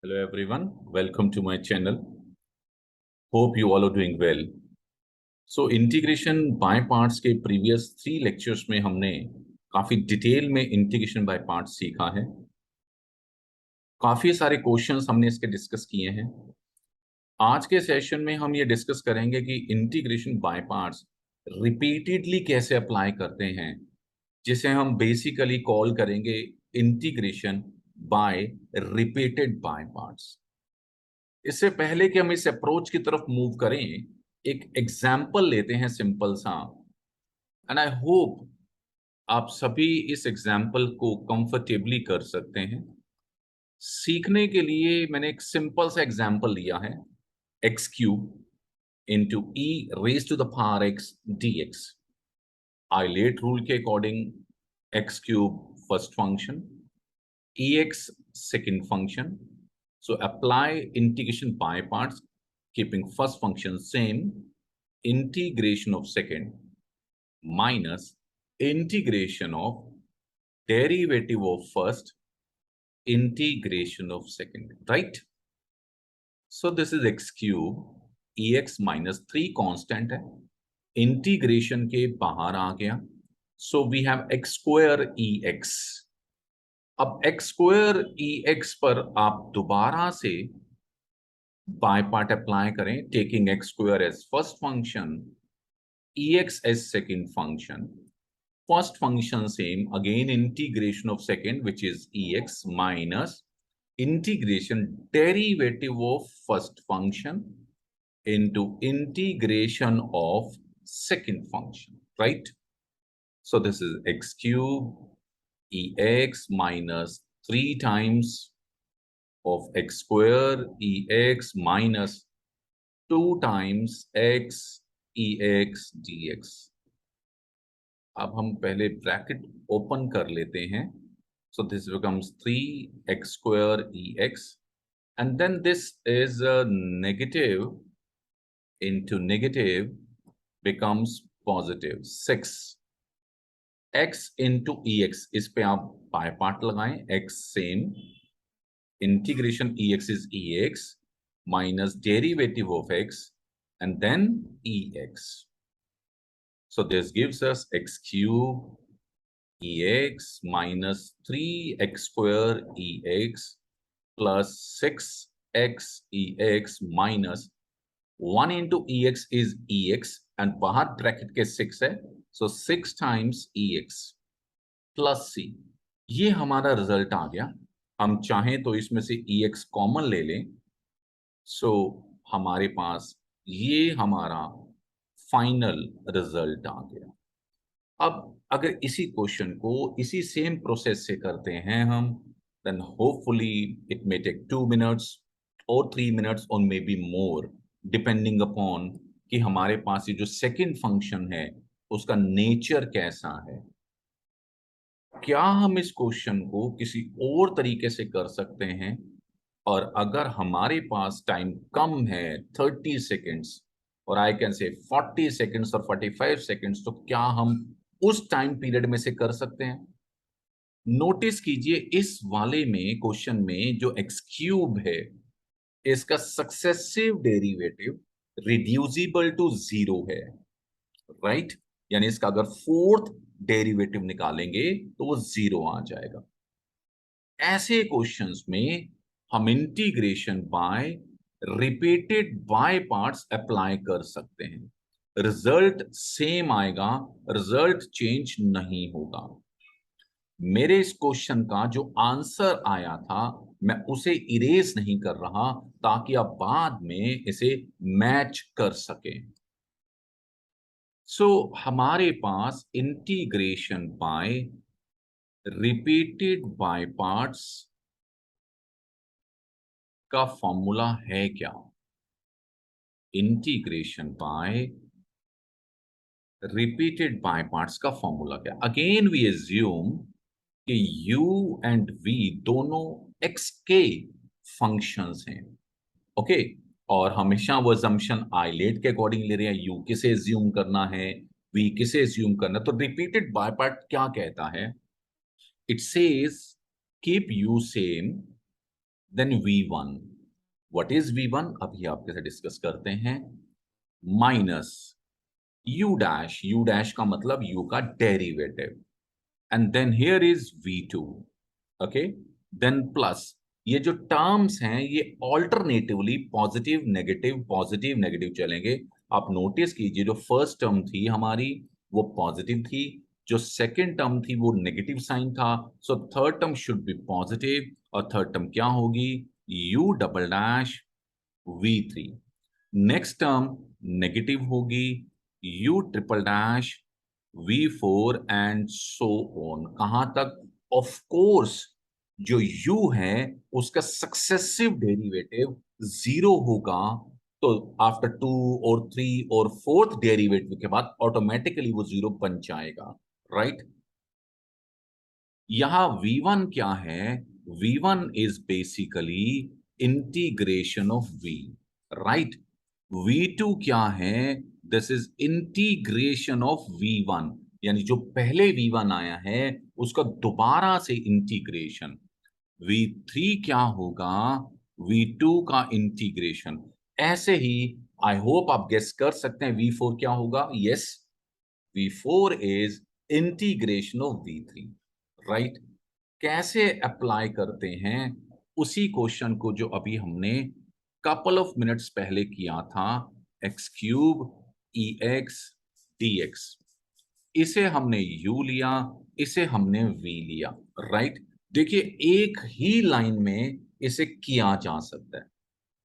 Hello everyone, welcome to my channel. Hope you all are doing well. So integration by parts के previous 3 lectures में हमने काफी detail में integration by parts सीखा है। काफी सारे क्वेश्चंस हमने इसके डिस्कस किए हैं। आज के सेशन में हम ये डिस्कस करेंगे कि इंटीग्रेशन बाय पार्ट्स रिपीटेडली कैसे अप्लाई करते हैं, जिसे हम बेसिकली कॉल करेंगे integration by repeated by parts. इससे पहले कि हम इस अप्रोच की तरफ मूव करें, एक एग्जाम्पल लेते हैं सिंपल सा, एंड आई होप आप सभी इस एग्जाम्पल को कंफर्टेबली कर सकते हैं। सीखने के लिए मैंने एक सिंपल सा एग्जाम्पल लिया है, x cube into e raise to the power x d x. ILATE rule के according x cube first function, e x second function. So apply integration by parts, keeping first function same, integration of second minus integration of derivative of first, integration of second, right? So this is x cube, ex minus 3 constant है, integration के बाहर आ गया, so we have x square ex. अब x square e x पर आप दोबारा से by part apply करें, taking x square as first function, e x as second function. First function same, again integration of second which is e x minus integration derivative of first function into integration of second function, right? So this is x cube ex minus 3 times of x square ex minus 2 times x ex dx. अब हम पहले bracket open कर लेते हैं. So this becomes 3x square ex, and then this is a negative into negative becomes positive 6. x into ex, इस पे आप by part लगाएं, x same, integration ex is ex minus derivative of x and then ex. So this gives us x cube ex minus 3x square ex plus 6x ex minus 1 into ex is ex and बाहर bracket के 6 है, so 6 times ex plus c. ये हमारा result आ गया. हम चाहें तो इसमें से ex कॉमन ले लें, so हमारे पास ये हमारा फाइनल रिजल्ट आ गया. अब अगर इसी क्वेश्चन को इसी सेम प्रोसेस से करते हैं हम, then hopefully it may take 2 minutes or 3 minutes or maybe more depending upon कि हमारे पास ये जो सेकंड फंक्शन है उसका नेचर कैसा है. क्या हम इस क्वेश्चन को किसी और तरीके से कर सकते हैं, और अगर हमारे पास टाइम कम है 30 सेकेंड्स और आई कैन से 40 सेकेंड्स और 45 सेकेंड्स, तो क्या हम उस टाइम पीरियड में से कर सकते हैं? नोटिस कीजिए इस वाले में क्वेश्चन में जो एक्स क्यूब है, इसका सक्सेसिव डेरिवेटिव रिड्यूसिबल टू 0 है, राइट? यानी इसका अगर फोर्थ डेरिवेटिव निकालेंगे तो वो 0 आ जाएगा. ऐसे क्वेश्चंस में हम integration by repeated by parts apply कर सकते हैं. रिजल्ट सेम आएगा, रिजल्ट चेंज नहीं होगा. मेरे इस क्वेश्चन का जो आंसर आया था मैं उसे इरेज नहीं कर रहा ताकि आप बाद में इसे मैच कर सकें. सो हमारे पास integration by repeated by parts का फॉर्मूला है क्या? Integration by repeated by parts का फॉर्मूला क्या? अगेन वी एज्यूम कि u एंड v दोनों x के फंक्शंस हैं, ओके? और हमेशा वो assumption आइलेट के अकॉर्डिंग ले रहे हैं, u किसे एज्यूम करना है, v किसे एज्यूम करना है. तो रिपीटेड बाय पार्ट क्या कहता है? It says keep u same then v1, what is v1 अभी आपके साथ डिस्कस करते हैं, माइनस u डैश का मतलब u का derivative, and then here is v2, okay, then plus ये जो टर्म्स हैं ये ऑल्टरनेटिवली पॉजिटिव नेगेटिव चलेंगे। आप नोटिस कीजिए जो फर्स्ट टर्म थी हमारी वो पॉजिटिव थी, जो सेकंड टर्म थी वो नेगेटिव साइन था, so third term should be positive, और थर्ड टर्म क्या होगी, u double dash v3। Next term negative होगी, u triple dash v4 and so on, कहां तक, ऑफ कोर्स जो u है उसका सक्सेसिव डेरिवेटिव जीरो होगा, तो आफ्टर टू और थ्री और फोर्थ डेरिवेटिव के बाद ऑटोमेटिकली वो जीरो बन जाएगा, राइट। यहां v1 क्या है, v1 is basically integration of v, right. v2 क्या है, this is integration of v1, यानी जो पहले v1 आया है उसका दोबारा से इंटीग्रेशन। v3 क्या होगा, v2 का इंटीग्रेशन। ऐसे ही आई होप आप गेस कर सकते हैं v4 क्या होगा, yes, v4 is integration of v3, right. कैसे अप्लाई करते हैं उसी क्वेश्चन को जो अभी हमने कपल ऑफ मिनट्स पहले किया था, एक्स क्यूब ई एक्स डी एक्स, इसे हमने u लिया, इसे हमने v लिया, राइट। देखिए एक ही लाइन में इसे किया जा सकता है,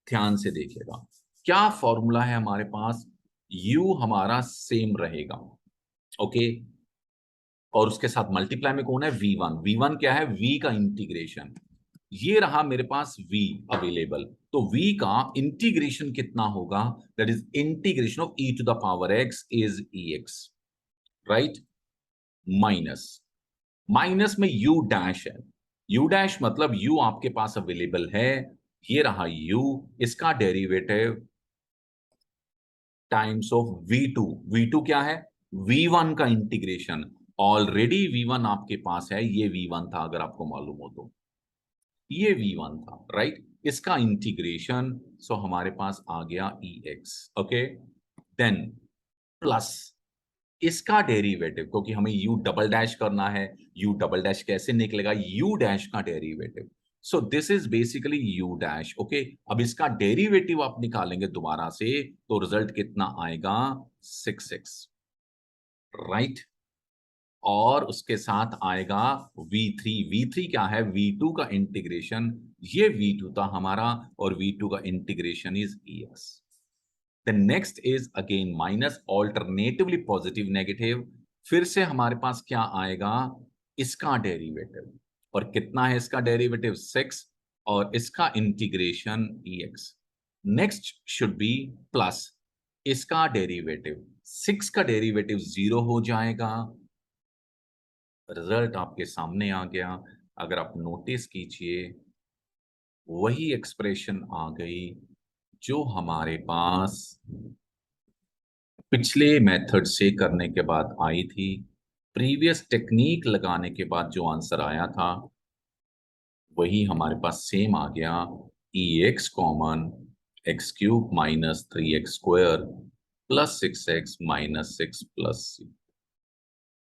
ध्यान से देखिएगा क्या फॉर्मूला है हमारे पास, u हमारा सेम रहेगा, ओके, और उसके साथ मल्टीप्लाई में कौन है, v1, v1 क्या है, v का इंटीग्रेशन, ये रहा मेरे पास v अवेलेबल, तो v का इंटीग्रेशन कितना होगा, that is integration of e to the power x is ex, right, minus, minus में u डैश है, u डैश मतलब u आपके पास अवेलेबल है, ये रहा u, इसका derivative times of v2, v2 क्या है, v1 का इंटीग्रेशन, ऑलरेडी v1 आपके पास है, ये v1 था अगर आपको मालूम हो तो, ये v1 था, राइट, इसका इंटीग्रेशन, सो हमारे पास आ गया ex, ओके, देन प्लस इसका डेरिवेटिव, क्योंकि हमें u डबल डैश करना है, u डबल डैश कैसे निकलेगा, u डैश का derivative, so this is basically u dash, okay. अब इसका डेरिवेटिव आप निकालेंगे दोबारा से तो रिजल्ट कितना आएगा, 6x, राइट, और उसके साथ आएगा v3, v3 क्या है, v2 का इंटीग्रेशन, ये v2 था हमारा, और v2 का integration is ex। The next is again minus, alternatively positive negative, फिर से हमारे पास क्या आएगा, इसका डेरिवेटिव, और कितना है इसका डेरिवेटिव, 6, और इसका integration ex। Next should B plus इसका डेरिवेटिव, 6 का डेरिवेटिव 0 हो जाएगा, रिजल्ट आपके सामने आ गया। अगर आप नोटिस कीजिए वही एक्सप्रेशन आ गई जो हमारे पास पिछले मेथड से करने के बाद आई थी, प्रीवियस टेक्निक लगाने के बाद जो आंसर आया था वही हमारे पास सेम आ गया, e x common, x cube minus 3x square plus 6x minus 6 plus,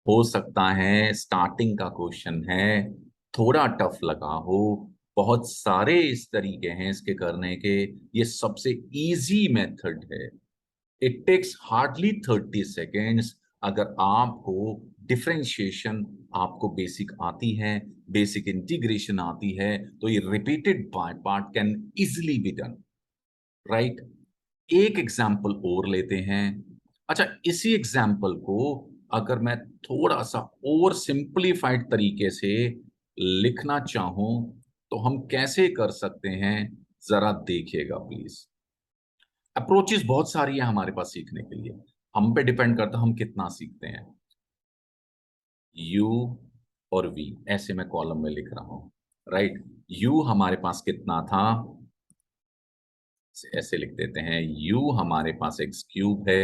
हो सकता है स्टार्टिंग का क्वेश्चन है, थोड़ा टफ लगा हो, बहुत सारे इस तरीके हैं इसके करने के, ये सबसे इजी मेथड है, इट टेक्स हार्डली 30 सेकेंड्स। अगर आपको डिफरेंशिएशन आपको बेसिक आती है, बेसिक इंटीग्रेशन आती है, तो ये repeated by part can easily be done, right. एक एग्जाम्पल और लेते हैं। अच्छा, इसी एग्जाम्पल को अगर मैं थोड़ा सा और सिंपलीफाइड तरीके से लिखना चाहूं तो हम कैसे कर सकते हैं, जरा देखिएगा प्लीज। अप्रोचेस बहुत सारी है हमारे पास सीखने के लिए, हम पे डिपेंड करता है हम कितना सीखते हैं। u और v ऐसे मैं कॉलम में लिख रहा हूं, राइट। u हमारे पास कितना था, ऐसे लिख देते हैं, u हमारे पास एक्स क्यूब है,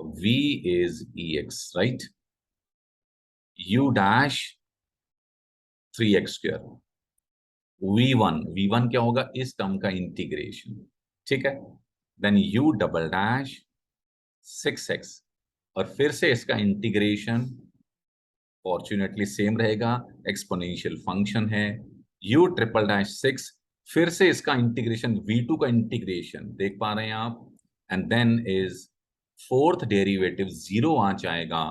v is e x, right, u dash 3x square, v1 क्या होगा, इस टर्म का इंटीग्रेशन, ठीक है। Then u double dash 6x, और फिर से इसका इंटीग्रेशन फॉर्चुनेटली सेम रहेगा, एक्सपोनेंशियल फंक्शन है। u ट्रिपल डैश 6, फिर से इसका इंटीग्रेशन, v2 का इंटीग्रेशन देख पा रहे हैं आप, and then is fourth derivative 0 आ जाएगा,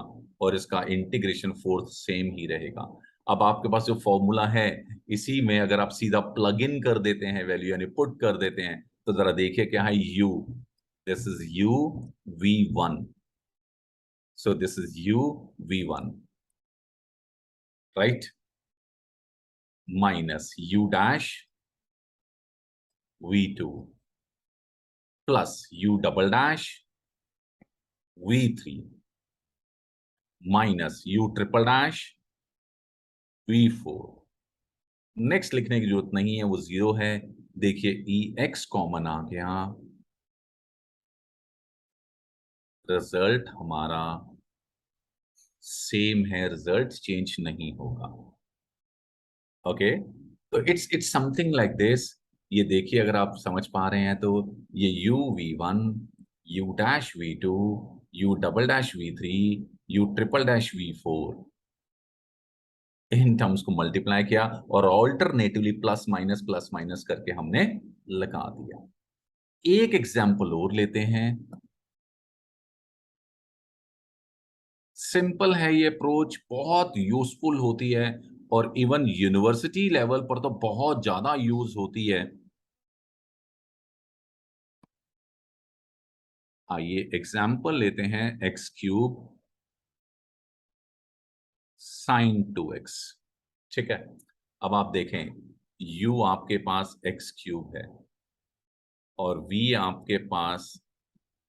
और इसका इंटीग्रेशन फोर्थ सेम ही रहेगा। अब आपके पास जो फॉर्मूला है, इसी में अगर आप सीधा प्लग इन कर देते हैं वैल्यू, यानी पुट कर देते हैं, तो जरा देखिए क्या है, u, this is u v1, so this is u v1, right, minus u dash v2 plus u double dash v3 minus u triple dash v4। Next लिखने की जरूरत नहीं है, वो 0 है। देखिए ex कॉमन आ गया, रिजल्ट हमारा सेम है, रिजल्ट चेंज नहीं होगा। ओके, तो इट्स समथिंग लाइक दिस। ये देखिए, अगर आप समझ पा रहे हैं तो ये u v1, u dash v2, u double dash v3, u triple dash v4, in terms को मल्टीप्लाई किया और ऑल्टरनेटिवली प्लस माइनस करके हमने लगा दिया। एक एग्जाम्पल और लेते हैं। सिंपल है ये अप्रोच, बहुत यूजफुल होती है, और इवन यूनिवर्सिटी लेवल पर तो बहुत ज्यादा यूज होती है। आइए एग्जाम्पल लेते हैं, एक्स क्यूब साइन 2x, ठीक है। अब आप देखें, u आपके पास एक्स क्यूब है और v आपके पास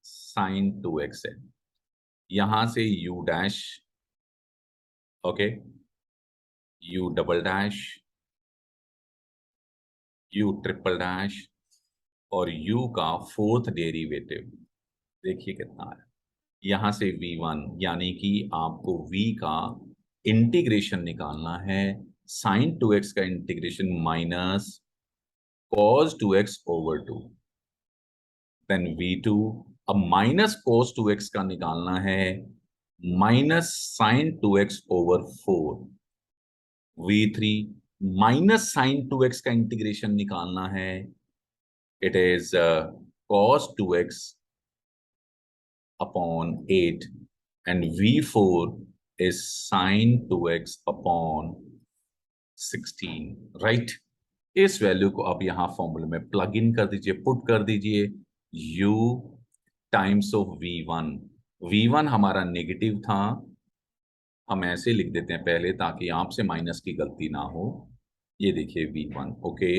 साइन 2x है। यहां से u dash, okay, u double dash, u triple dash, और u का फोर्थ डेरिवेटिव देखिए कितना है। यहां से v1, यानी कि आपको v का इंटीग्रेशन निकालना है, साइन 2x का integration minus cos 2x over 2, then v2, अब माइनस cos 2x का निकालना है, minus sine 2x over 4, v3 minus sine 2x का इंटीग्रेशन निकालना है, it is cos 2x upon 8, and v4 is sin 2x upon 16, right. इस value को अब यहां फॉर्मूले में प्लग इन कर दीजिए, पुट कर दीजिए, u times of v1। v1 हमारा नेगेटिव था, हम ऐसे लिख देते हैं पहले ताकि आपसे माइनस की गलती ना हो। ये देखिए v1, ओके,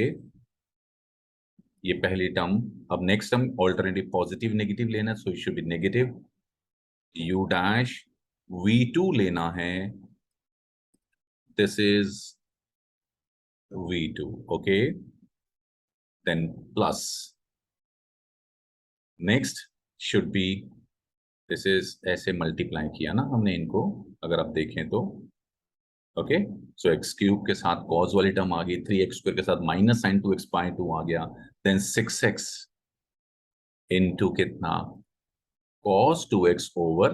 ये पहली टर्म। अब next term alternative positive negative लेना, so it should be negative u dash, v2 लेना है, this is v2, okay, then plus, next should be, this is, ऐसे मल्टीप्लाई किया ना हमने इनको, अगर आप देखें तो, ओके, सो एक्स क्यूब के साथ कॉज वाली टर्म आ गई, 3x स्क्वायर के साथ माइनस साइन 2x बाय 2 आ गया, देन 6x इनटू कितना, cos 2x over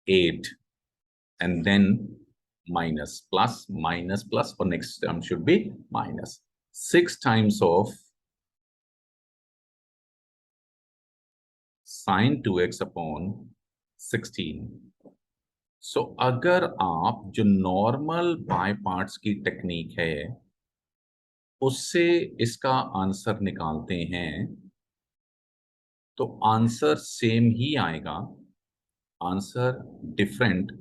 8, and then minus plus, or next term should be minus 6 times of sin 2x upon 16। सो अगर आप जो नॉर्मल बाय पार्ट्स की technique है उससे इसका आंसर निकालते हैं तो आंसर सेम ही आएगा, आंसर डिफरेंट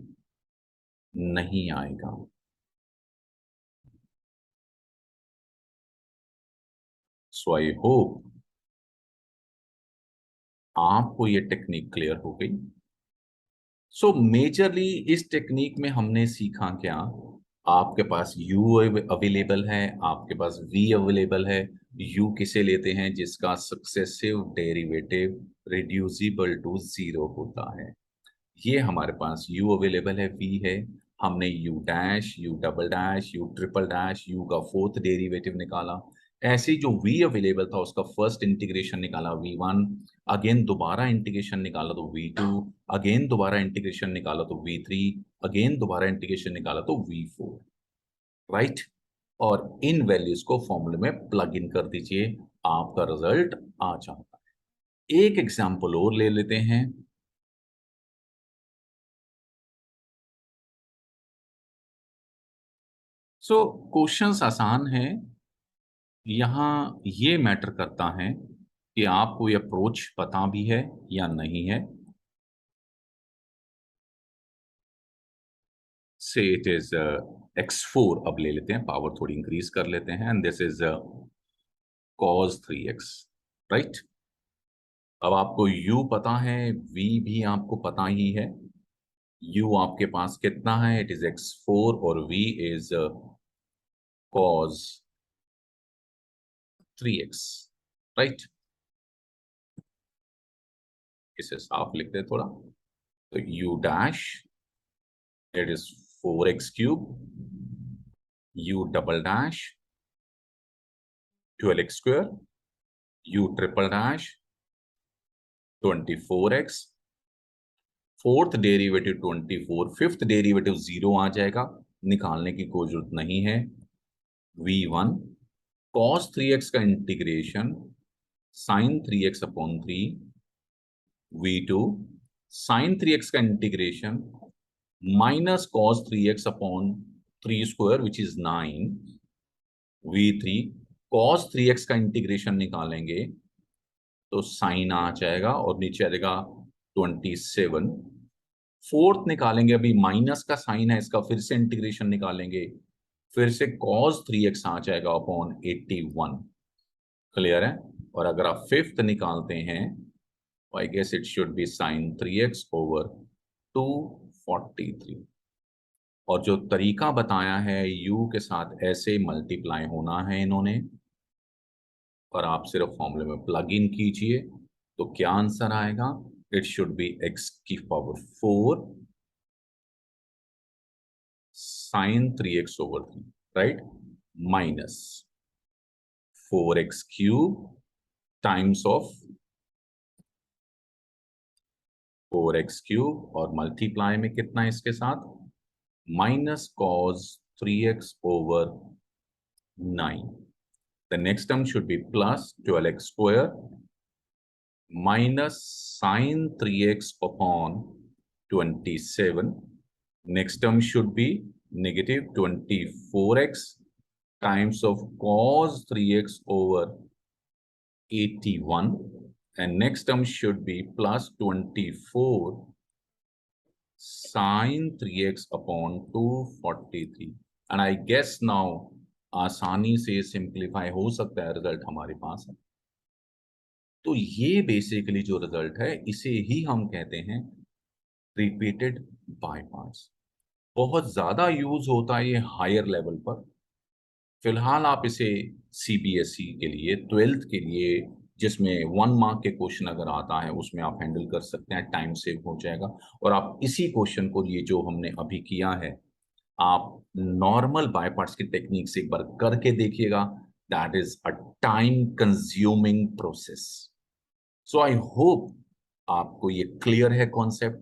नहीं आएगा। सो आई होप आपको ये टेक्निक क्लियर हो गई। सो मेजरली इस टेक्निक में हमने सीखा क्या, आपके पास u अवेलेबल है, आपके पास v अवेलेबल है। u किसे लेते हैं, जिसका सक्सेसिव डेरिवेटिव रिड्यूसिबल टू 0 होता है। ये हमारे पास u अवेलेबल है, v है, हमने you dash, U double dash, you triple dash, you का फोर्थ डेरिवेटिव निकाला। ऐसे ही जो v अवेलेबल था उसका फर्स्ट इंटीग्रेशन निकाला v1, अगेन दोबारा इंटीग्रेशन निकाला तो v2, अगेन दोबारा इंटीग्रेशन निकाला तो v3, अगेन दोबारा इंटीग्रेशन निकाला तो v4, राइट। और इन वैल्यूज को फॉर्मूले में प्लग इन कर दीजिए, आपका रिजल्ट आ जाता है। एक एग्जांपल और ले लेते हैं। क्वेश्चंस आसान है, यहां ये मैटर करता है कि आपको ये अप्रोच पता भी है या नहीं है। से इट इज x4, अब ले लेते हैं, पावर थोड़ी इंक्रीज कर लेते हैं, and this is cos 3x, right. अब आपको u पता है, v भी आपको पता ही है। u आपके पास कितना है, इट इज x4 और v is cos 3x, right. इसे साफ लिखते हैं थोड़ा, तो u dash it is 4x cube, u double dash 12x square, u triple dash 24x, fourth derivative 24, fifth derivative 0 आ जाएगा, निकालने की कोई जरूरत नहीं है। v1 cos 3x का integration sin 3x upon 3, v2 sin 3x का integration minus cos 3x upon 3 square which is 9, v3 cos 3x का इंटीग्रेशन निकालेंगे तो साइन आ जाएगा और नीचे आ जाएगा 27, फोर्थ निकालेंगे, अभी माइनस का साइन है इसका, फिर से इंटीग्रेशन निकालेंगे, फिर से cos 3x आ जाएगा अपॉन 81, क्लियर है। और अगर आप फिफ्थ निकालते हैं, I guess it should be sin 3x over 243, और जो तरीका बताया है u के साथ ऐसे मल्टीप्लाई होना है इन्होंने, और आप सिर्फ फॉर्मूले में प्लग इन कीजिए तो क्या आंसर आएगा, इट शुड बी x की power 4 sin 3x over 3, right, minus 4x cube times of 4x cube और मल्टीप्लाई में कितना है इसके साथ, minus cos 3x over 9, the next term should be plus 12x square minus sin 3x upon 27, next term should be negative 24x times of cos 3x over 81, and next term should be plus 24 sin 3x upon 243, and I guess now आसानी से simplify हो सकता है, result हमारे पास है। तो ये basically जो रिजल्ट है इसे ही हम कहते हैं रिपीटेड बाय पार्ट्स। बहुत ज्यादा यूज होता है ये हायर लेवल पर, फिलहाल आप इसे सीबीएसई के लिए, 12th के लिए, जिसमें 1 मार्क के क्वेश्चन अगर आता है उसमें आप हैंडल कर सकते हैं, टाइम सेव हो जाएगा। और आप इसी क्वेश्चन को, ये जो हमने अभी किया है, आप नॉर्मल बाय पार्ट्स की टेक्निक से एक बार करके देखिएगा, that is a time consuming process. So I hope आपको ये क्लियर है concept.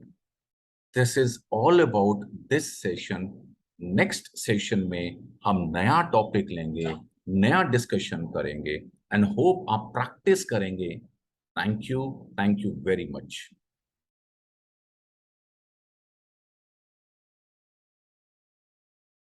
This is all about this session. Next session में हम नया टॉपिक लेंगे, नया डिस्कशन करेंगे, एंड होप आप प्रैक्टिस करेंगे। Thank you very much.